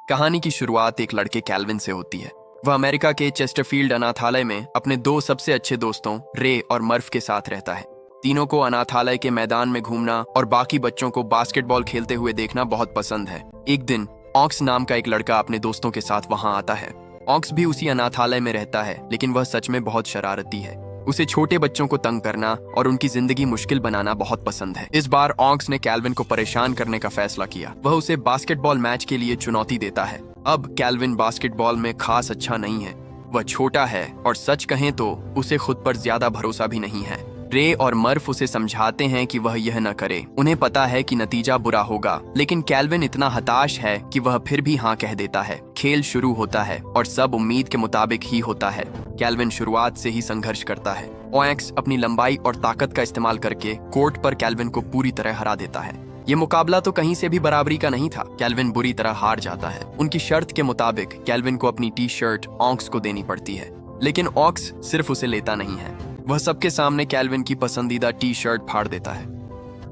कहानी की शुरुआत एक लड़के कैल्विन से होती है। वह अमेरिका के चेस्टरफील्ड अनाथालय में अपने दो सबसे अच्छे दोस्तों रे और मर्फ के साथ रहता है। तीनों को अनाथालय के मैदान में घूमना और बाकी बच्चों को बास्केटबॉल खेलते हुए देखना बहुत पसंद है। एक दिन ऑक्स नाम का एक लड़का अपने दोस्तों के साथ वहां आता है। ऑक्स भी उसी अनाथालय में रहता है, लेकिन वह सच में बहुत शरारती है। उसे छोटे बच्चों को तंग करना और उनकी जिंदगी मुश्किल बनाना बहुत पसंद है। इस बार ऑक्स ने कैल्विन को परेशान करने का फैसला किया। वह उसे बास्केटबॉल मैच के लिए चुनौती देता है। अब कैल्विन बास्केटबॉल में खास अच्छा नहीं है। वह छोटा है और सच कहें तो उसे खुद पर ज्यादा भरोसा भी नहीं है। रे और मर्फ उसे समझाते हैं कि वह यह न करे। उन्हें पता है कि नतीजा बुरा होगा, लेकिन कैल्विन इतना हताश है कि वह फिर भी हाँ कह देता है। खेल शुरू होता है और सब उम्मीद के मुताबिक ही होता है। कैल्विन शुरुआत से ही संघर्ष करता है। ऑक्स अपनी लंबाई और ताकत का इस्तेमाल करके कोर्ट पर कैल्विन को पूरी तरह हरा देता है। ये मुकाबला तो कहीं से भी बराबरी का नहीं था। कैल्विन बुरी तरह हार जाता है। उनकी शर्त के मुताबिक कैल्विन को अपनी टी शर्ट ऑक्स को देनी पड़ती है, लेकिन ऑक्स सिर्फ उसे लेता नहीं है। वह सबके सामने कैल्विन की पसंदीदा टी शर्ट फाड़ देता है।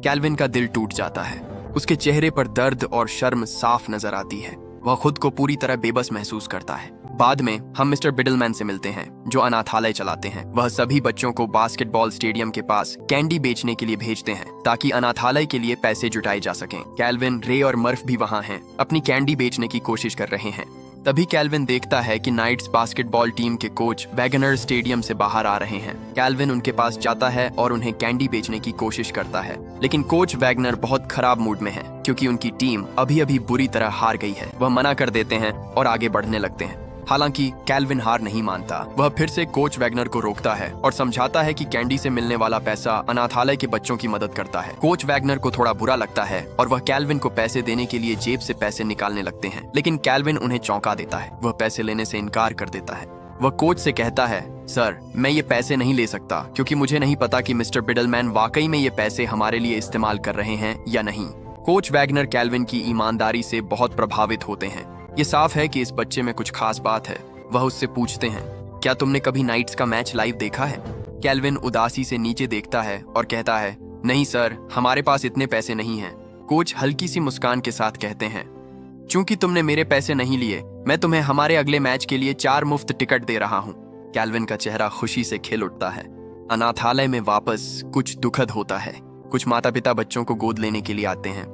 कैल्विन का दिल टूट जाता है। उसके चेहरे पर दर्द और शर्म साफ नजर आती है। वह खुद को पूरी तरह बेबस महसूस करता है। बाद में हम मिस्टर बिडलमैन से मिलते हैं, जो अनाथालय चलाते हैं। वह सभी बच्चों को बास्केटबॉल स्टेडियम के पास कैंडी बेचने के लिए भेजते हैं, ताकि अनाथालय के लिए पैसे जुटाए जा सकें। कैल्विन, रे और मर्फ भी वहां हैं, अपनी कैंडी बेचने की कोशिश कर रहे हैं। तभी कैल्विन देखता है कि नाइट्स बास्केटबॉल टीम के कोच वैगनर स्टेडियम से बाहर आ रहे हैं। कैल्विन उनके पास जाता है और उन्हें कैंडी बेचने की कोशिश करता है, लेकिन कोच वैगनर बहुत खराब मूड में है, क्योंकि उनकी टीम अभी अभी बुरी तरह हार गई है। वह मना कर देते हैं और आगे बढ़ने लगते हैं। हालांकि कैल्विन हार नहीं मानता। वह फिर से कोच वैगनर को रोकता है और समझाता है कि कैंडी से मिलने वाला पैसा अनाथालय के बच्चों की मदद करता है। कोच वैगनर को थोड़ा बुरा लगता है और वह कैल्विन को पैसे देने के लिए जेब से पैसे निकालने लगते हैं, लेकिन कैल्विन उन्हें चौंका देता है। वह पैसे लेने से इनकार कर देता है। वह कोच से कहता है, सर, मैं ये पैसे नहीं ले सकता, क्योंकि मुझे नहीं पता कि मिस्टर बिडलमैन वाकई में ये पैसे हमारे लिए इस्तेमाल कर रहे हैं या नहीं। कोच वैगनर कैल्विन की ईमानदारी से बहुत प्रभावित होते हैं। ये साफ है कि इस बच्चे में कुछ खास बात है। वह उससे पूछते हैं, क्या तुमने कभी नाइट्स का मैच लाइव देखा है? कैल्विन उदासी से नीचे देखता है और कहता है, नहीं सर, हमारे पास इतने पैसे नहीं हैं। कोच हल्की सी मुस्कान के साथ कहते हैं, चूंकि तुमने मेरे पैसे नहीं लिए, मैं तुम्हें हमारे अगले मैच के लिए 4 मुफ्त टिकट दे रहा हूँ। कैल्विन का चेहरा खुशी से खिल उठता है। अनाथालय में वापस कुछ दुखद होता है। कुछ माता पिता बच्चों को गोद लेने के लिए आते हैं।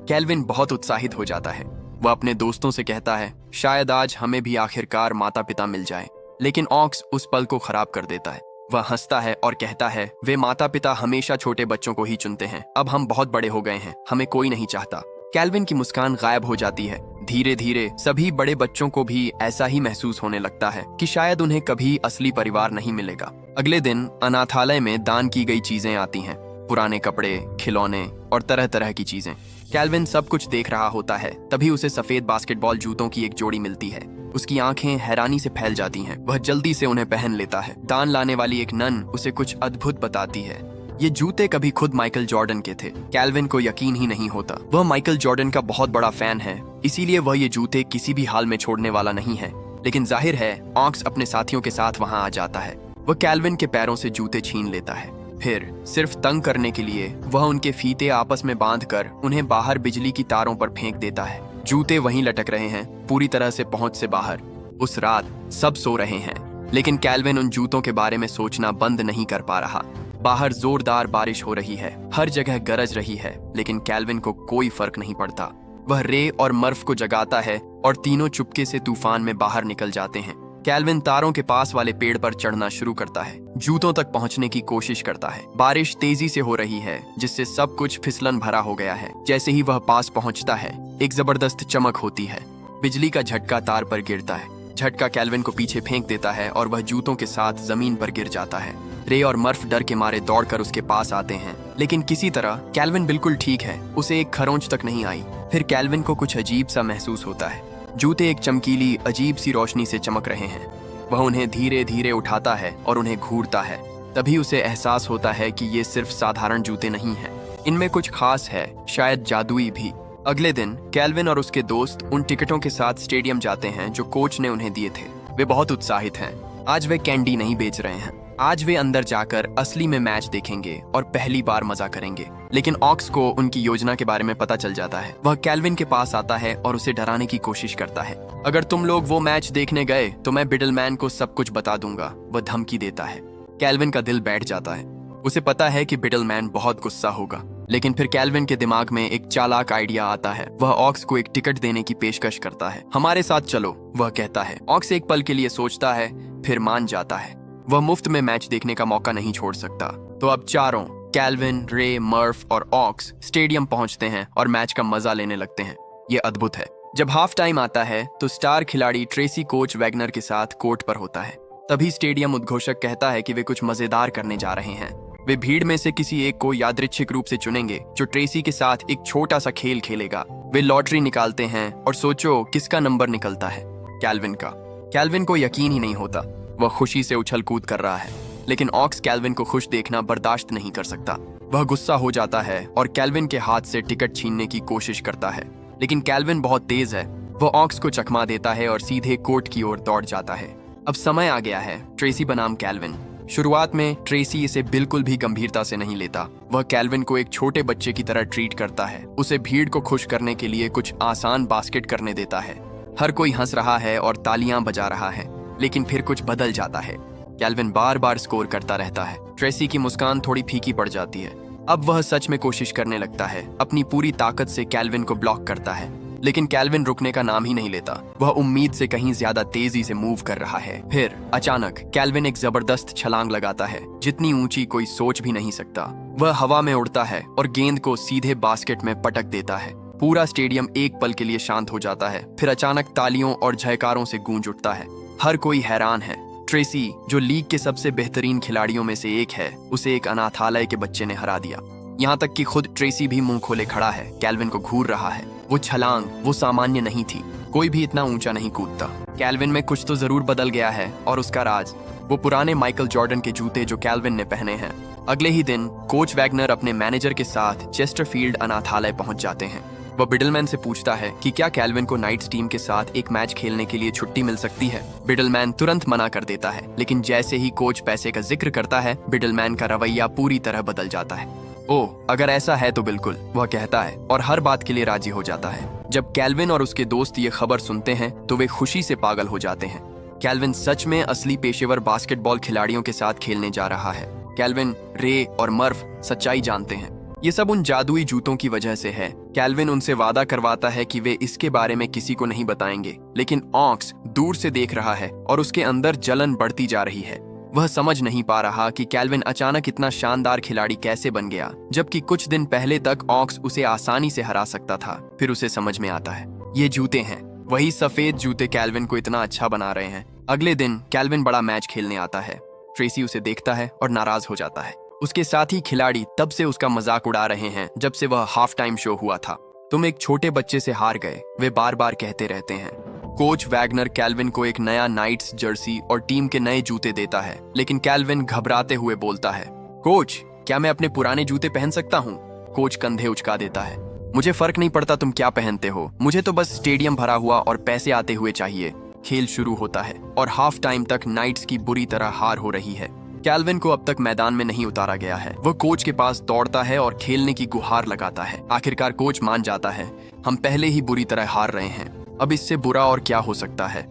कैल्विन बहुत उत्साहित हो जाता है। वह अपने दोस्तों से कहता है, शायद आज हमें भी आखिरकार माता पिता मिल जाए, लेकिन ऑक्स उस पल को खराब कर देता है। वह हंसता है और कहता है, वे माता पिता हमेशा छोटे बच्चों को ही चुनते हैं। अब हम बहुत बड़े हो गए हैं, हमें कोई नहीं चाहता। कैल्विन की मुस्कान गायब हो जाती है। धीरे धीरे सभी बड़े बच्चों को भी ऐसा ही महसूस होने लगता है कि शायद उन्हें कभी असली परिवार नहीं मिलेगा। अगले दिन अनाथालय में दान की गई चीजें आती हैं, पुराने कपड़े, खिलौने और तरह तरह की चीजें। कैल्विन सब कुछ देख रहा होता है। तभी उसे सफेद बास्केटबॉल जूतों की एक जोड़ी मिलती है। उसकी आंखें हैरानी से फैल जाती हैं। वह जल्दी से उन्हें पहन लेता है। दान लाने वाली एक नन उसे कुछ अद्भुत बताती है। ये जूते कभी खुद माइकल जॉर्डन के थे। कैल्विन को यकीन ही नहीं होता। वह माइकल जॉर्डन का बहुत बड़ा फैन है, इसीलिए वह ये जूते किसी भी हाल में छोड़ने वाला नहीं है। लेकिन जाहिर है ऑक्स अपने साथियों के साथ वहां आ जाता है। वह कैल्विन के पैरों से जूते छीन लेता है। फिर सिर्फ तंग करने के लिए वह उनके फीते आपस में बांधकर उन्हें बाहर बिजली की तारों पर फेंक देता है। जूते वहीं लटक रहे हैं, पूरी तरह से पहुंच से बाहर। उस रात सब सो रहे हैं, लेकिन कैल्विन उन जूतों के बारे में सोचना बंद नहीं कर पा रहा। बाहर जोरदार बारिश हो रही है, हर जगह गरज रही है, लेकिन कैल्विन को कोई फर्क नहीं पड़ता। वह रे और मर्फ को जगाता है और तीनों चुपके से तूफान में बाहर निकल जाते हैं। कैल्विन तारों के पास वाले पेड़ पर चढ़ना शुरू करता है। जूतों तक पहुंचने की कोशिश करता है। बारिश तेजी से हो रही है, जिससे सब कुछ फिसलन भरा हो गया है। जैसे ही वह पास पहुंचता है, एक जबरदस्त चमक होती है। बिजली का झटका तार पर गिरता है। झटका कैल्विन को पीछे फेंक देता है और वह जूतों के साथ जमीन पर गिर जाता है। रे और मर्फ डर के मारे दौड़कर उसके पास आते हैं, लेकिन किसी तरह कैल्विन बिल्कुल ठीक है। उसे एक खरोंच तक नहीं आई। फिर कैल्विन को कुछ अजीब सा महसूस होता है। जूते एक चमकीली अजीब सी रोशनी से चमक रहे हैं। वह उन्हें धीरे धीरे उठाता है और उन्हें घूरता है। तभी उसे एहसास होता है कि ये सिर्फ साधारण जूते नहीं हैं, इनमें कुछ खास है, शायद जादुई भी। अगले दिन कैल्विन और उसके दोस्त उन टिकटों के साथ स्टेडियम जाते हैं जो कोच ने उन्हें दिए थे। वे बहुत उत्साहित हैं। आज वे कैंडी नहीं बेच रहे हैं, आज वे अंदर जाकर असली में मैच देखेंगे और पहली बार मजा करेंगे। लेकिन ऑक्स को उनकी योजना के बारे में पता चल जाता है। वह कैल्विन के पास आता है और उसे डराने की कोशिश करता है। अगर तुम लोग वो मैच देखने गए तो मैं बिडलमैन को सब कुछ बता दूंगा, वह धमकी देता है। कैल्विन का दिल बैठ जाता है। उसे पता है कि बिडलमैन बहुत गुस्सा होगा, लेकिन फिर कैल्विन के दिमाग में एक चालाक आइडिया आता है। वह ऑक्स को एक टिकट देने की पेशकश करता है। हमारे साथ चलो, वह कहता है। ऑक्स एक पल के लिए सोचता है, फिर मान जाता है। वह मुफ्त में मैच देखने का मौका नहीं छोड़ सकता। तो अब चारों, कैल्विन, रे, मर्फ और ऑक्स स्टेडियम पहुंचते हैं और मैच का मजा लेने लगते हैं। ये अद्भुत है। जब हाफ टाइम आता है तो स्टार खिलाड़ी ट्रेसी कोच वैगनर के साथ कोर्ट पर होता है। तभी स्टेडियम उद्घोषक कहता है कि वे कुछ मजेदार करने जा रहे हैं। वे भीड़ में से किसी एक को यादृच्छिक रूप से चुनेंगे जो ट्रेसी के साथ एक छोटा सा खेल खेलेगा। वे लॉटरी निकालते हैं और सोचो किसका नंबर निकलता है, कैल्विन का। कैल्विन को यकीन ही नहीं होता। वह खुशी से उछल कूद कर रहा है, लेकिन ऑक्स कैल्विन को खुश देखना बर्दाश्त नहीं कर सकता। वह गुस्सा हो जाता है और कैल्विन के हाथ से टिकट छीनने की कोशिश करता है, लेकिन कैल्विन बहुत तेज है। वह ऑक्स को चकमा देता है और सीधे कोर्ट की ओर दौड़ जाता है। अब समय आ गया है ट्रेसी बनाम कैल्विन। शुरुआत में ट्रेसी इसे बिल्कुल भी गंभीरता से नहीं लेता। वह कैल्विन को एक छोटे बच्चे की तरह ट्रीट करता है। उसे भीड़ को खुश करने के लिए कुछ आसान बास्केट करने देता है। हर कोई हंस रहा है और तालियां बजा रहा है, लेकिन फिर कुछ बदल जाता है। कैल्विन बार बार स्कोर करता रहता है। ट्रेसी की मुस्कान थोड़ी फीकी पड़ जाती है। अब वह सच में कोशिश करने लगता है। अपनी पूरी ताकत से कैल्विन को ब्लॉक करता है, लेकिन कैल्विन रुकने का नाम ही नहीं लेता। वह उम्मीद से कहीं ज्यादा तेजी से मूव कर रहा है। फिर अचानक कैल्विन एक जबरदस्त छलांग लगाता है, जितनी ऊंची कोई सोच भी नहीं सकता। वह हवा में उड़ता है और गेंद को सीधे बास्केट में पटक देता है। पूरा स्टेडियम एक पल के लिए शांत हो जाता है। फिर अचानक तालियों और जयकारों से गूंज उठता है। हर कोई हैरान है। ट्रेसी, जो लीग के सबसे बेहतरीन खिलाड़ियों में से एक है, उसे एक अनाथालय के बच्चे ने हरा दिया। यहाँ तक कि खुद ट्रेसी भी मुंह खोले खड़ा है, कैल्विन को घूर रहा है। वो छलांग वो सामान्य नहीं थी। कोई भी इतना ऊंचा नहीं कूदता। कैल्विन में कुछ तो जरूर बदल गया है, और उसका राज वो पुराने माइकल जॉर्डन के जूते जो कैल्विन ने पहने हैं। अगले ही दिन कोच वैगनर अपने मैनेजर के साथ चेस्टरफील्ड अनाथालय पहुंच जाते हैं। वह बिडलमैन से पूछता है कि क्या कैल्विन को नाइट्स टीम के साथ एक मैच खेलने के लिए छुट्टी मिल सकती है। बिडलमैन तुरंत मना कर देता है, लेकिन जैसे ही कोच पैसे का जिक्र करता है, बिडलमैन का रवैया पूरी तरह बदल जाता है। ओह, अगर ऐसा है तो बिल्कुल, वह कहता है और हर बात के लिए राजी हो जाता है। जब कैल्विन और उसके दोस्त ये खबर सुनते हैं तो वे खुशी से पागल हो जाते हैं। कैल्विन सच में असली पेशेवर बास्केटबॉल खिलाड़ियों के साथ खेलने जा रहा है। कैल्विन, रे और मर्फ सच्चाई जानते हैं। ये सब उन जादुई जूतों की वजह से है। कैल्विन उनसे वादा करवाता है कि वे इसके बारे में किसी को नहीं बताएंगे, लेकिन ऑक्स दूर से देख रहा है और उसके अंदर जलन बढ़ती जा रही है। वह समझ नहीं पा रहा कि कैल्विन अचानक इतना शानदार खिलाड़ी कैसे बन गया, जबकि कुछ दिन पहले तक ऑक्स उसे आसानी से हरा सकता था। फिर उसे समझ में आता है, ये जूते हैं, वही सफेद जूते कैल्विन को इतना अच्छा बना रहे हैं। अगले दिन कैल्विन बड़ा मैच खेलने आता है। ट्रेसी उसे देखता है और नाराज हो जाता है। उसके साथी खिलाड़ी तब से उसका मजाक उड़ा रहे हैं जब से वह हाफ टाइम शो हुआ था। तुम एक छोटे बच्चे से हार गए, वे बार बार कहते रहते हैं। कोच वैगनर कैल्विन को एक नया नाइट्स जर्सी और टीम के नए जूते देता है, लेकिन कैल्विन घबराते हुए बोलता है, कोच, क्या मैं अपने पुराने जूते पहन सकता हूँ? कोच कंधे उचका देता है। मुझे फर्क नहीं पड़ता तुम क्या पहनते हो, मुझे तो बस स्टेडियम भरा हुआ और पैसे आते हुए चाहिए। खेल शुरू होता है और हाफ टाइम तक नाइट्स की बुरी तरह हार हो रही है। कैल्विन को अब तक मैदान में नहीं उतारा गया है। वह कोच के पास दौड़ता है और खेलने की गुहार लगाता है। आखिरकार कोच मान जाता है, हम पहले ही बुरी तरह हार रहे हैं, अब इससे बुरा और क्या हो सकता है।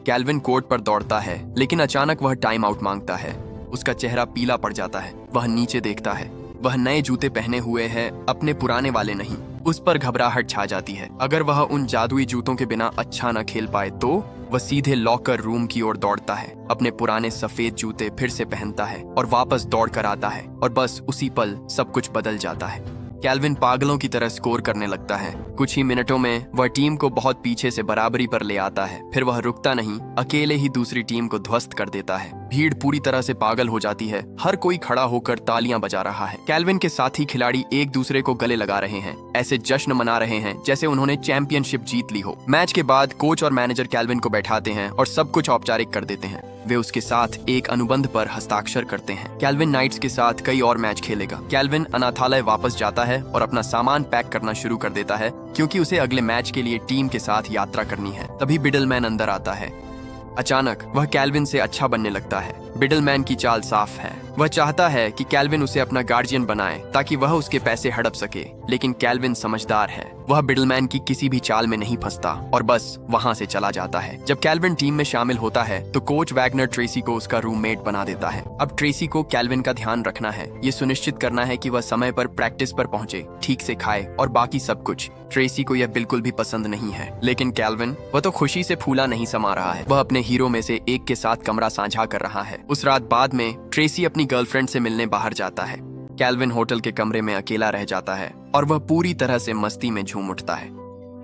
कैल्विन कोर्ट पर दौड़ता है, लेकिन अचानक वह टाइम आउट मांगता है। उसका चेहरा पीला पड़ जाता है। वह नीचे देखता है। वह नए जूते पहने हुए है, अपने पुराने वाले नहीं। उस पर घबराहट छा जाती है। अगर वह उन जादुई जूतों के बिना अच्छा न खेल पाए तो वह सीधे लॉकर रूम की ओर दौड़ता है, अपने पुराने सफेद जूते फिर से पहनता है और वापस दौड़ कर आता है, और बस उसी पल सब कुछ बदल जाता है। कैल्विन पागलों की तरह स्कोर करने लगता है। कुछ ही मिनटों में वह टीम को बहुत पीछे से बराबरी पर ले आता है। फिर वह रुकता नहीं, अकेले ही दूसरी टीम को ध्वस्त कर देता है। भीड़ पूरी तरह से पागल हो जाती है। हर कोई खड़ा होकर तालियां बजा रहा है। कैल्विन के साथी खिलाड़ी एक दूसरे को गले लगा रहे हैं, ऐसे जश्न मना रहे हैं जैसे उन्होंने चैंपियनशिप जीत ली हो। मैच के बाद कोच और मैनेजर कैल्विन को बैठाते हैं और सब कुछ औपचारिक कर देते हैं। वे उसके साथ एक अनुबंध पर हस्ताक्षर करते हैं। कैल्विन नाइट्स के साथ कई और मैच खेलेगा। कैल्विन अनाथालय वापस जाता है और अपना सामान पैक करना शुरू कर देता है, क्योंकि उसे अगले मैच के लिए टीम के साथ यात्रा करनी है। तभी बिडलमैन अंदर आता है। अचानक वह कैल्विन से अच्छा बनने लगता है। बिडलमैन की चाल साफ है। वह चाहता है कि कैल्विन उसे अपना गार्जियन बनाए ताकि वह उसके पैसे हड़प सके, लेकिन कैल्विन समझदार है। वह बिडलमैन की किसी भी चाल में नहीं फंसता और बस वहां से चला जाता है। जब कैल्विन टीम में शामिल होता है तो कोच वैगनर ट्रेसी को उसका रूममेट बना देता है। अब ट्रेसी को कैल्विन का ध्यान रखना है, ये सुनिश्चित करना है कि वह समय पर प्रैक्टिस पर पहुंचे, ठीक से खाए और बाकी सब कुछ। ट्रेसी को यह बिल्कुल भी पसंद नहीं है, लेकिन कैल्विन वह तो खुशी से फूला नहीं समा रहा है। वह अपने हीरो में से एक के साथ कमरा साझा कर रहा है। उस रात बाद में ट्रेसी अपनी गर्लफ्रेंड से मिलने बाहर जाता है। कैल्विन होटल के कमरे में अकेला रह जाता है और वह पूरी तरह से मस्ती में झूम उठता है।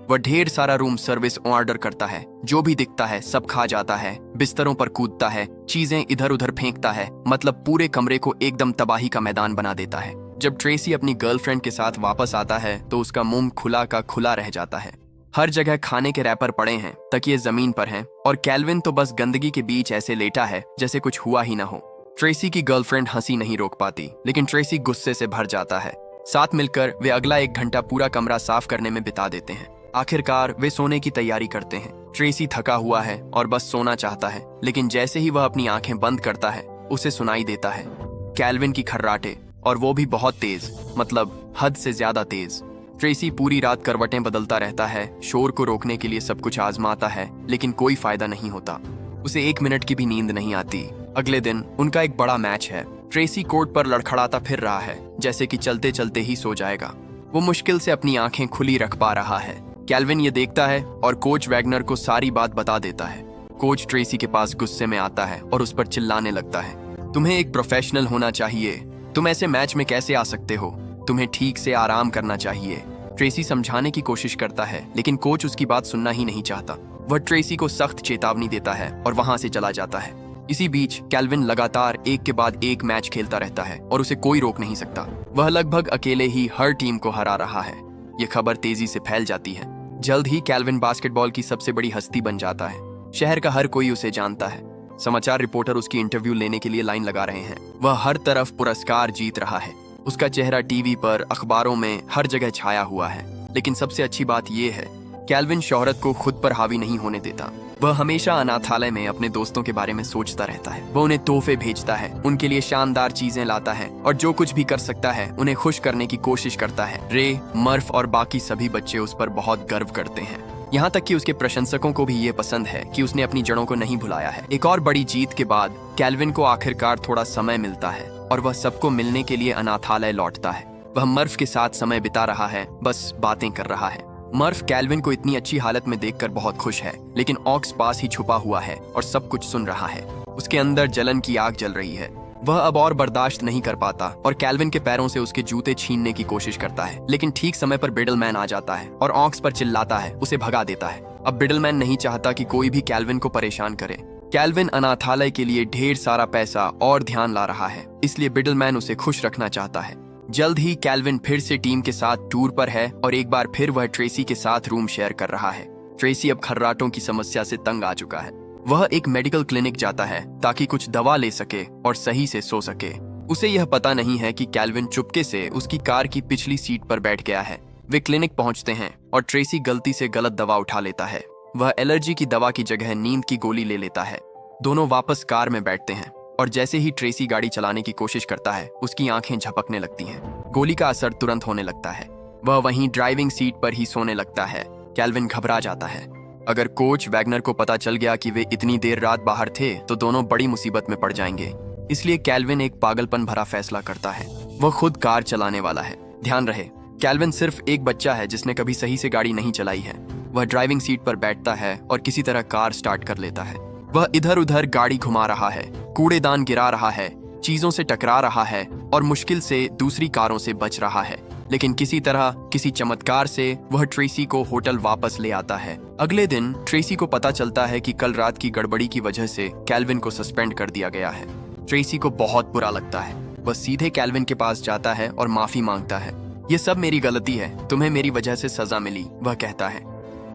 वह ढेर सारा रूम सर्विस ऑर्डर करता है, जो भी दिखता है सब खा जाता है, बिस्तरों पर कूदता है, चीजें इधर उधर फेंकता है, मतलब पूरे कमरे को एकदम तबाही का मैदान बना देता है। जब ट्रेसी अपनी गर्लफ्रेंड के साथ वापस आता है तो उसका मुंह खुला का खुला रह जाता है। हर जगह खाने के रैपर पड़े हैं, तकिए जमीन पर हैं और कैल्विन तो बस गंदगी के बीच ऐसे लेटा है जैसे कुछ हुआ ही ना हो। ट्रेसी की गर्लफ्रेंड हंसी नहीं रोक पाती, लेकिन ट्रेसी गुस्से से भर जाता है। साथ मिलकर वे अगला 1 घंटा पूरा कमरा साफ करने में बिता देते हैं। आखिरकार वे सोने की तैयारी करते हैं। ट्रेसी थका हुआ है और बस सोना चाहता है, लेकिन जैसे ही वह अपनी आंखें बंद करता है उसे सुनाई देता है कैल्विन की खर्राटे, और वो भी बहुत तेज, मतलब हद से ज्यादा तेज। ट्रेसी पूरी रात करवटें बदलता रहता है, शोर को रोकने के लिए सब कुछ आजमाता है, लेकिन कोई फायदा नहीं होता। उसे 1 मिनट की भी नींद नहीं आती। अगले दिन उनका एक बड़ा मैच है। ट्रेसी कोर्ट पर लड़खड़ाता फिर रहा है, जैसे कि चलते चलते ही सो जाएगा। वो मुश्किल से अपनी आंखें खुली रख पा रहा है। कैल्विन ये देखता है और कोच वैगनर को सारी बात बता देता है। कोच ट्रेसी के पास गुस्से में आता है और उस पर चिल्लाने लगता है, तुम्हें एक प्रोफेशनल होना चाहिए, तुम ऐसे मैच में कैसे आ सकते हो, तुम्हें ठीक से आराम करना चाहिए। ट्रेसी समझाने की कोशिश करता है, लेकिन कोच उसकी बात सुनना ही नहीं चाहता। वह ट्रेसी को सख्त चेतावनी देता है और वहां से चला जाता है। इसी बीच कैल्विन लगातार एक के बाद एक मैच खेलता रहता है और उसे कोई रोक नहीं सकता। वह लगभग अकेले ही हर टीम को हरा रहा है। ये खबर तेजी से फैल जाती है। जल्द ही कैल्विन बास्केटबॉल की सबसे बड़ी हस्ती बन जाता है। शहर का हर कोई उसे जानता है। समाचार रिपोर्टर उसकी इंटरव्यू लेने के लिए लाइन लगा रहे हैं। वह हर तरफ पुरस्कार जीत रहा है। उसका चेहरा टीवी पर, अखबारों में, हर जगह छाया हुआ है। लेकिन सबसे अच्छी बात यह है, कैल्विन शोहरत को खुद पर हावी नहीं होने देता। वह हमेशा अनाथालय में अपने दोस्तों के बारे में सोचता रहता है। वह उन्हें तोहफे भेजता है, उनके लिए शानदार चीजें लाता है और जो कुछ भी कर सकता है उन्हें खुश करने की कोशिश करता है। रे, मर्फ और बाकी सभी बच्चे उस पर बहुत गर्व करते हैं। यहाँ तक कि उसके प्रशंसकों को भी ये पसंद है कि उसने अपनी जड़ों को नहीं भुलाया है। एक और बड़ी जीत के बाद कैल्विन को आखिरकार थोड़ा समय मिलता है और वह सबको मिलने के लिए अनाथालय लौटता है। वह मर्फ के साथ समय बिता रहा है, बस बातें कर रहा है। मर्फ कैल्विन को इतनी अच्छी हालत में देखकर बहुत खुश है, लेकिन ऑक्स पास ही छुपा हुआ है और सब कुछ सुन रहा है। उसके अंदर जलन की आग जल रही है। वह अब और बर्दाश्त नहीं कर पाता और कैल्विन के पैरों से उसके जूते छीनने की कोशिश करता है, लेकिन ठीक समय पर बिडलमैन आ जाता है और ऑक्स पर चिल्लाता है, उसे भगा देता है। अब बिडलमैन नहीं चाहता कि कोई भी कैल्विन को परेशान करे। कैल्विन अनाथालय के लिए ढेर सारा पैसा और ध्यान ला रहा है, इसलिए बिडलमैन उसे खुश रखना चाहता है। जल्द ही कैल्विन फिर से टीम के साथ टूर पर है और एक बार फिर वह ट्रेसी के साथ रूम शेयर कर रहा है। ट्रेसी अब खर्राटों की समस्या से तंग आ चुका है। वह एक मेडिकल क्लिनिक जाता है ताकि कुछ दवा ले सके और सही से सो सके। उसे यह पता नहीं है कि कैल्विन चुपके से उसकी कार की पिछली सीट पर बैठ गया है। वे क्लिनिक पहुंचते हैं और ट्रेसी गलती से गलत दवा उठा लेता है। वह एलर्जी की दवा की जगह नींद की गोली ले लेता है। दोनों वापस कार में बैठते हैं और जैसे ही ट्रेसी गाड़ी चलाने की कोशिश करता है, उसकी आंखें झपकने लगती हैं। गोली का असर तुरंत होने लगता है। वह वहीं ड्राइविंग सीट पर ही सोने लगता है। कैल्विन घबरा जाता है। अगर कोच वैगनर को पता चल गया कि वे इतनी देर रात बाहर थे तो दोनों बड़ी मुसीबत में पड़ जाएंगे। इसलिए कैल्विन एक पागलपन भरा फैसला करता है। वह खुद कार चलाने वाला है। ध्यान रहे, कैल्विन सिर्फ एक बच्चा है जिसने कभी सही से गाड़ी नहीं चलाई है। वह ड्राइविंग सीट पर बैठता है और किसी तरह कार स्टार्ट कर लेता है। वह इधर उधर गाड़ी घुमा रहा है, कूड़ेदान गिरा रहा है, चीजों से टकरा रहा है और मुश्किल से दूसरी कारों से बच रहा है। लेकिन किसी तरह, किसी चमत्कार से वह ट्रेसी को होटल वापस ले आता है। अगले दिन ट्रेसी को पता चलता है कि कल रात की गड़बड़ी की वजह से कैल्विन को सस्पेंड कर दिया गया है। ट्रेसी को बहुत बुरा लगता है। वह सीधे कैल्विन के पास जाता है और माफी मांगता है। ये सब मेरी गलती है, तुम्हें मेरी वजह से सजा मिली, वह कहता है।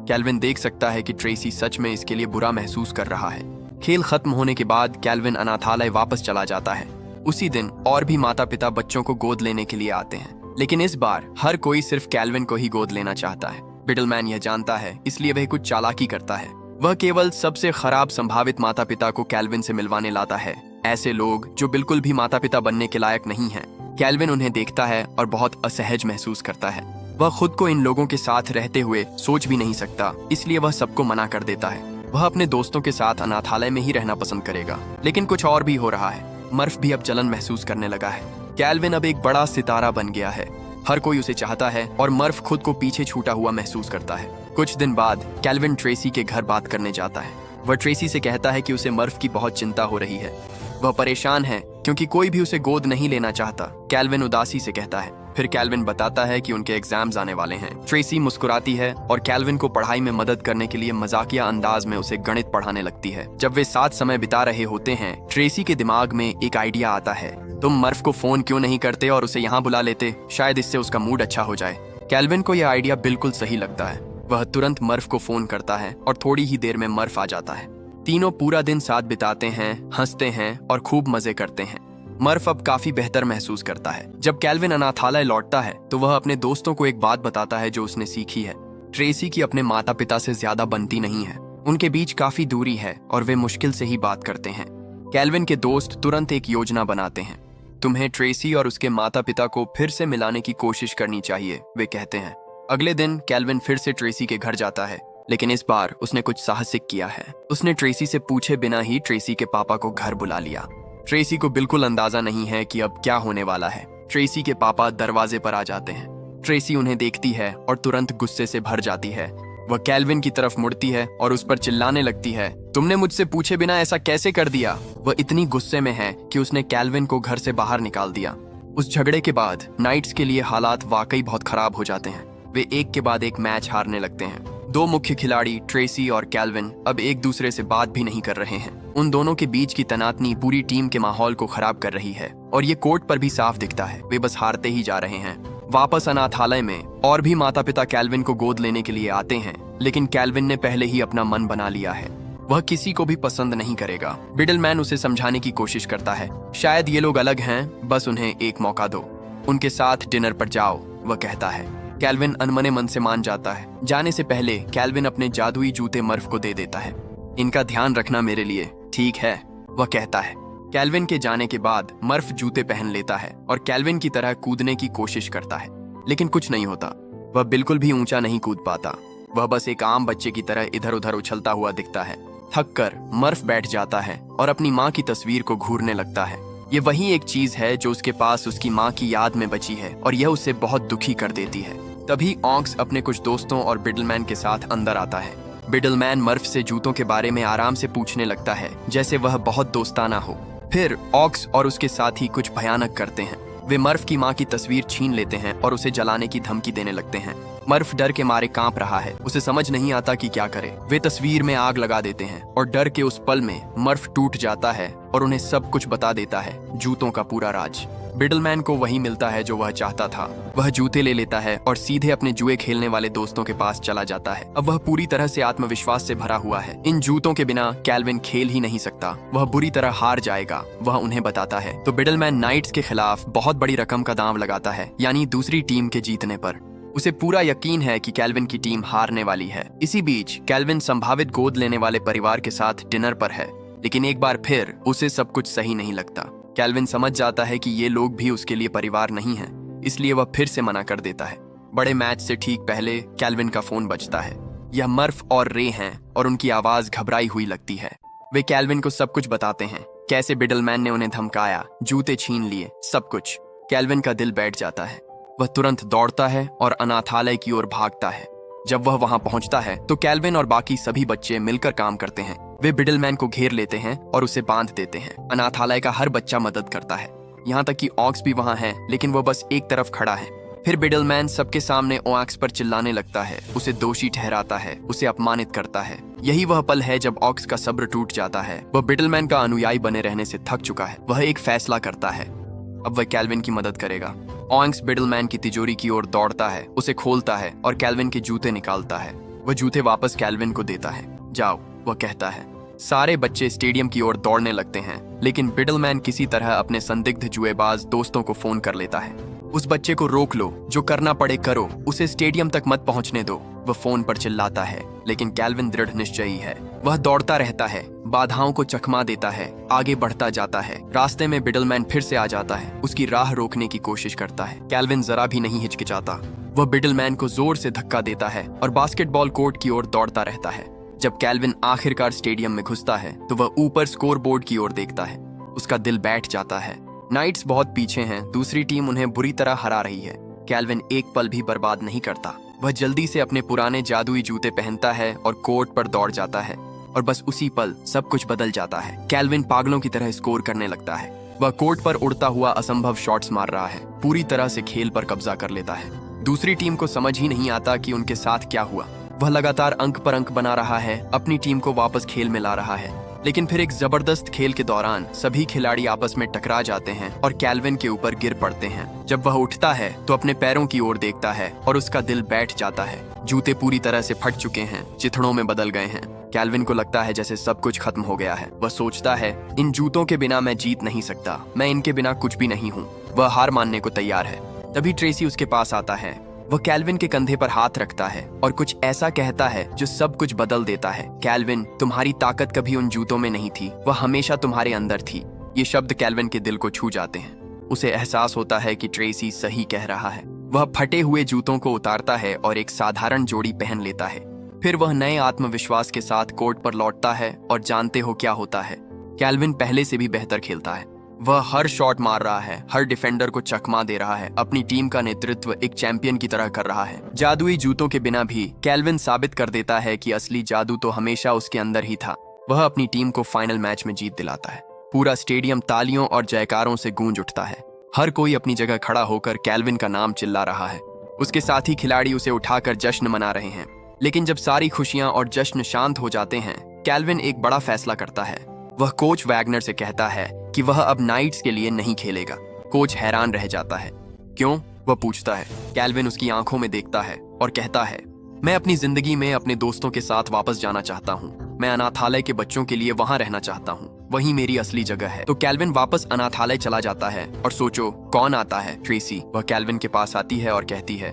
कैल्विन देख सकता है कि ट्रेसी सच में इसके लिए बुरा महसूस कर रहा है। खेल खत्म होने के बाद कैल्विन अनाथालय वापस चला जाता है। उसी दिन और भी माता पिता बच्चों को गोद लेने के लिए आते हैं, लेकिन इस बार हर कोई सिर्फ कैल्विन को ही गोद लेना चाहता है। बिडलमैन यह जानता है, इसलिए वह कुछ चालाकी करता है। वह केवल सबसे खराब संभावित माता पिता को कैल्विन से मिलवाने लाता है। ऐसे लोग जो बिल्कुल भी माता पिता बनने के लायक नहीं हैं। कैल्विन उन्हें देखता है और बहुत असहज महसूस करता है। वह खुद को इन लोगों के साथ रहते हुए सोच भी नहीं सकता, इसलिए वह सबको मना कर देता है। वह अपने दोस्तों के साथ अनाथालय में ही रहना पसंद करेगा। लेकिन कुछ और भी हो रहा है। मर्फ भी अब जलन महसूस करने लगा है। कैल्विन अब एक बड़ा सितारा बन गया है। हर कोई उसे चाहता है और मर्फ खुद को पीछे छूटा हुआ महसूस करता है। कुछ दिन बाद कैल्विन ट्रेसी के घर बात करने जाता है। वह ट्रेसी से कहता है कि उसे मर्फ की बहुत चिंता हो रही है। वह परेशान है क्योंकि कोई भी उसे गोद नहीं लेना चाहता। कैल्विन उदासी से कहता है। फिर कैल्विन बताता है कि उनके एग्जाम्स आने वाले हैं। ट्रेसी मुस्कुराती है और कैल्विन को पढ़ाई में मदद करने के लिए मजाकिया अंदाज में उसे गणित पढ़ाने लगती है। जब वे साथ समय बिता रहे होते हैं, ट्रेसी के दिमाग में एक आइडिया आता है। तुम मर्फ को फोन क्यों नहीं करते और उसे यहाँ बुला लेते, शायद इससे उसका मूड अच्छा हो जाए। कैल्विन को यह आइडिया बिल्कुल सही लगता है। वह तुरंत मर्फ को फोन करता है और थोड़ी ही देर में मर्फ आ जाता है। तीनों पूरा दिन साथ बिताते हैं, हंसते हैं और खूब मजे करते हैं। मर्फ अब काफी बेहतर महसूस करता है। जब कैल्विन अनाथालय लौटता है तो वह अपने दोस्तों को एक बात बताता है जो उसने सीखी है। ट्रेसी की अपने माता पिता से ज्यादा बनती नहीं है। उनके बीच काफी दूरी है और वे मुश्किल से ही बात करते हैं। कैल्विन के दोस्त तुरंत एक योजना बनाते हैं। तुम्हें ट्रेसी और उसके माता पिता को फिर से मिलाने की कोशिश करनी चाहिए, वे कहते हैं। अगले दिन कैल्विन फिर से ट्रेसी के घर जाता है, लेकिन इस बार उसने कुछ साहसिक किया है। उसने ट्रेसी से पूछे बिना ही ट्रेसी के पापा को घर बुला लिया। ट्रेसी को बिल्कुल अंदाजा नहीं है कि अब क्या होने वाला है। ट्रेसी के पापा दरवाजे पर आ जाते हैं। ट्रेसी उन्हें देखती है और तुरंत गुस्से से भर जाती है। वह कैल्विन की तरफ मुड़ती है और उस पर चिल्लाने लगती है, तुमने मुझसे पूछे बिना ऐसा कैसे कर दिया। वह इतनी गुस्से में है कि उसने कैल्विन को घर से बाहर निकाल दिया। उस झगड़े के बाद नाइट्स के लिए हालात वाकई बहुत खराब हो जाते हैं। वे एक के बाद एक मैच हारने लगते हैं। दो मुख्य खिलाड़ी ट्रेसी और कैल्विन अब एक दूसरे से बात भी नहीं कर रहे हैं। उन दोनों के बीच की तनातनी पूरी टीम के माहौल को खराब कर रही है और ये कोर्ट पर भी साफ दिखता है। वे बस हारते ही जा रहे हैं। वापस अनाथालय में और भी माता पिता कैल्विन को गोद लेने के लिए आते हैं, लेकिन कैल्विन ने पहले ही अपना मन बना लिया है। वह किसी को भी पसंद नहीं करेगा। बिडलमैन उसे समझाने की कोशिश करता है। शायद ये लोग अलग हैं, बस उन्हें एक मौका दो। उनके साथ डिनर पर जाओ, वह कहता है। कैल्विन अनमने मन से मान जाता है। जाने से पहले कैल्विन अपने जादुई जूते मर्फ को दे देता है। इनका ध्यान रखना मेरे लिए, ठीक है, वह कहता है। कैल्विन के जाने के बाद मर्फ जूते पहन लेता है और कैल्विन की तरह कूदने की कोशिश करता है, लेकिन कुछ नहीं होता। वह बिल्कुल भी ऊंचा नहीं कूद पाता। वह बस एक आम बच्चे की तरह इधर उधर उछलता हुआ दिखता है। थककर मर्फ बैठ जाता है और अपनी माँ की तस्वीर को घूरने लगता है। ये वही एक चीज है जो उसके पास उसकी माँ की याद में बची है और यह उसे बहुत दुखी कर देती है। तभी ऑक्स अपने कुछ दोस्तों और बिडलमैन के साथ अंदर आता है। बिडलमैन मर्फ से जूतों के बारे में आराम से पूछने लगता है, जैसे वह बहुत दोस्ताना हो। फिर ऑक्स और उसके साथी कुछ भयानक करते हैं। वे मर्फ की माँ की तस्वीर छीन लेते हैं और उसे जलाने की धमकी देने लगते हैं। मर्फ डर के मारे कांप रहा है। उसे समझ नहीं आता कि क्या करे। वे तस्वीर में आग लगा देते हैं और डर के उस पल में मर्फ टूट जाता है और उन्हें सब कुछ बता देता है, जूतों का पूरा राज। बिडलमैन को वही मिलता है जो वह चाहता था। वह जूते ले लेता है और सीधे अपने जुए खेलने वाले दोस्तों के पास चला जाता है। अब वह पूरी तरह से आत्मविश्वास से भरा हुआ है। इन जूतों के बिना कैल्विन खेल ही नहीं सकता। वह बुरी तरह हार जाएगा, वह उन्हें बताता है। तो बिडलमैन नाइट्स के खिलाफ बहुत बड़ी रकम का दांव लगाता है, यानी दूसरी टीम के जीतने पर। उसे पूरा यकीन है कि कैल्विन की टीम हारने वाली है। इसी बीच कैल्विन संभावित गोद लेने वाले परिवार के साथ डिनर पर है, लेकिन एक बार फिर उसे सब कुछ सही नहीं लगता। कैल्विन समझ जाता है कि ये लोग भी उसके लिए परिवार नहीं हैं, इसलिए वह फिर से मना कर देता है। बड़े मैच से ठीक पहले कैल्विन का फोन बजता है। यह मर्फ और रे हैं और उनकी आवाज घबराई हुई लगती है। वे कैल्विन को सब कुछ बताते हैं, कैसे बिडलमैन ने उन्हें धमकाया, जूते छीन लिए, सब कुछ। कैल्विन का दिल बैठ जाता है। वह तुरंत दौड़ता है और अनाथालय की ओर भागता है। जब वह वहां पहुंचता है तो कैल्विन और बाकी सभी बच्चे मिलकर काम करते हैं। वे बिडलमैन को घेर लेते हैं और उसे बांध देते हैं। अनाथालय का हर बच्चा मदद करता है, यहाँ तक कि ऑक्स भी वहां है, लेकिन वह बस एक तरफ खड़ा है। फिर बिडलमैन सबके सामने ऑक्स पर चिल्लाने लगता है, उसे दोषी ठहराता है, उसे अपमानित करता है। यही वह पल है जब ऑक्स का सब्र टूट जाता है। वह बिडलमैन का अनुयायी बने रहने से थक चुका है। वह एक फैसला करता है, अब वह कैल्विन की मदद करेगा। ऑक्स बिडलमैन की तिजोरी की ओर दौड़ता है, उसे खोलता है और कैल्विन के जूते निकालता है। वह जूते वापस कैल्विन को देता है। जाओ, वह कहता है। सारे बच्चे स्टेडियम की ओर दौड़ने लगते हैं, लेकिन बिडलमैन किसी तरह अपने संदिग्ध जुएबाज दोस्तों को फोन कर लेता है। उस बच्चे को रोक लो, जो करना पड़े करो, उसे स्टेडियम तक मत पहुंचने दो। वह फोन पर चिल्लाता है, लेकिन कैल्विन दृढ़ निश्चयी है। वह दौड़ता रहता है, बाधाओं को चकमा देता है, आगे बढ़ता जाता है। रास्ते में बिडलमैन फिर से आ जाता है, उसकी राह रोकने की कोशिश करता है। कैल्विन जरा भी नहीं हिचकिचाता। वह बिडलमैन को जोर से धक्का देता है और बास्केटबॉल कोर्ट की ओर दौड़ता रहता है। जब कैल्विन आखिरकार स्टेडियम में घुसता है तो वह ऊपर स्कोर बोर्ड की ओर देखता है। उसका दिल बैठ जाता है। नाइट्स बहुत पीछे हैं, दूसरी टीम उन्हें बुरी तरह हरा रही है। कैल्विन एक पल भी बर्बाद नहीं करता। वह जल्दी से अपने पुराने जादुई जूते पहनता है और कोर्ट पर दौड़ जाता है, और बस उसी पल सब कुछ बदल जाता है। कैल्विन पागलों की तरह स्कोर करने लगता है। वह कोर्ट पर उड़ता हुआ असंभव शॉट्स मार रहा है, पूरी तरह से खेल पर कब्जा कर लेता है। दूसरी टीम को समझ ही नहीं आता कि उनके साथ क्या हुआ। वह लगातार अंक पर अंक बना रहा है, अपनी टीम को वापस खेल में ला रहा है। लेकिन फिर एक जबरदस्त खेल के दौरान सभी खिलाड़ी आपस में टकरा जाते हैं और कैल्विन के ऊपर गिर पड़ते हैं। जब वह उठता है तो अपने पैरों की ओर देखता है और उसका दिल बैठ जाता है। जूते पूरी तरह से फट चुके हैं, चिथड़ों में बदल गए हैं। कैल्विन को लगता है जैसे सब कुछ खत्म हो गया है। वह सोचता है, इन जूतों के बिना मैं जीत नहीं सकता, मैं इनके बिना कुछ भी नहीं हूँ। वह हार मानने को तैयार है। तभी ट्रेसी उसके पास आता है। वह कैल्विन के कंधे पर हाथ रखता है और कुछ ऐसा कहता है जो सब कुछ बदल देता है। कैल्विन, तुम्हारी ताकत कभी उन जूतों में नहीं थी, वह हमेशा तुम्हारे अंदर थी। ये शब्द कैल्विन के दिल को छू जाते हैं। उसे एहसास होता है कि ट्रेसी सही कह रहा है। वह फटे हुए जूतों को उतारता है और एक साधारण जोड़ी पहन लेता है। फिर वह नए आत्मविश्वास के साथ कोर्ट पर लौटता है और जानते हो क्या होता है? कैल्विन पहले से भी बेहतर खेलता है। वह हर शॉट मार रहा है, हर डिफेंडर को चकमा दे रहा है, अपनी टीम का नेतृत्व एक चैंपियन की तरह कर रहा है। जादुई जूतों के बिना भी कैल्विन साबित कर देता है कि असली जादू तो हमेशा उसके अंदर ही था। वह अपनी टीम को फाइनल मैच में जीत दिलाता है। पूरा स्टेडियम तालियों और जयकारों से गूंज उठता है। हर कोई अपनी जगह खड़ा होकर कैल्विन का नाम चिल्ला रहा है। उसके साथी खिलाड़ी उसे उठाकर जश्न मना रहे हैं। लेकिन जब सारी खुशियां और जश्न शांत हो जाते हैं, कैल्विन एक बड़ा फैसला करता है। वह कोच वैगनर से कहता है कि वह अब नाइट्स के लिए नहीं खेलेगा। कोच हैरान रह जाता है। क्यों? वह पूछता है। कैल्विन उसकी आंखों में देखता है और कहता है, मैं अपनी जिंदगी में अपने दोस्तों के साथ वापस जाना चाहता हूँ। मैं अनाथालय के बच्चों के लिए वहां रहना चाहता हूँ। वही मेरी असली जगह है। तो कैल्विन वापस अनाथालय चला जाता है और सोचो कौन आता है? ट्रेसी। वह कैल्विन के पास आती है और कहती है,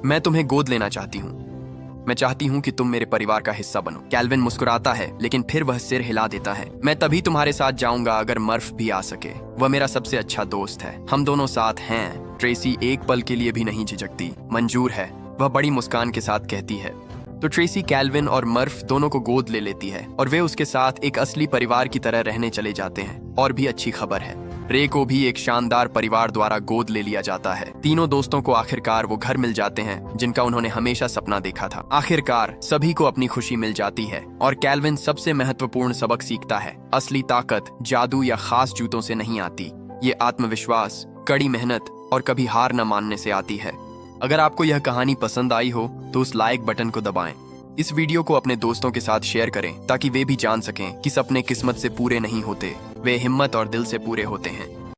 मैं तुम्हें गोद लेना चाहती हूँ। मैं चाहती हूँ कि तुम मेरे परिवार का हिस्सा बनो। कैल्विन मुस्कुराता है, लेकिन फिर वह सिर हिला देता है। मैं तभी तुम्हारे साथ जाऊंगा अगर मर्फ भी आ सके। वह मेरा सबसे अच्छा दोस्त है, हम दोनों साथ हैं। ट्रेसी एक पल के लिए भी नहीं झिझकती। मंजूर है, वह बड़ी मुस्कान के साथ कहती है। तो ट्रेसी कैल्विन और मर्फ दोनों को गोद ले लेती है और वे उसके साथ एक असली परिवार की तरह रहने चले जाते हैं। और भी अच्छी खबर है, रे को भी एक शानदार परिवार द्वारा गोद ले लिया जाता है। तीनों दोस्तों को आखिरकार वो घर मिल जाते हैं जिनका उन्होंने हमेशा सपना देखा था। आखिरकार सभी को अपनी खुशी मिल जाती है और कैल्विन सबसे महत्वपूर्ण सबक सीखता है। असली ताकत जादू या खास जूतों से नहीं आती, ये आत्मविश्वास, कड़ी मेहनत और कभी हार न मानने से आती है। अगर आपको यह कहानी पसंद आई हो तो उस लाइक बटन को दबाएं। इस वीडियो को अपने दोस्तों के साथ शेयर करें ताकि वे भी जान सकें कि सपने किस्मत से पूरे नहीं होते, वे हिम्मत और दिल से पूरे होते हैं।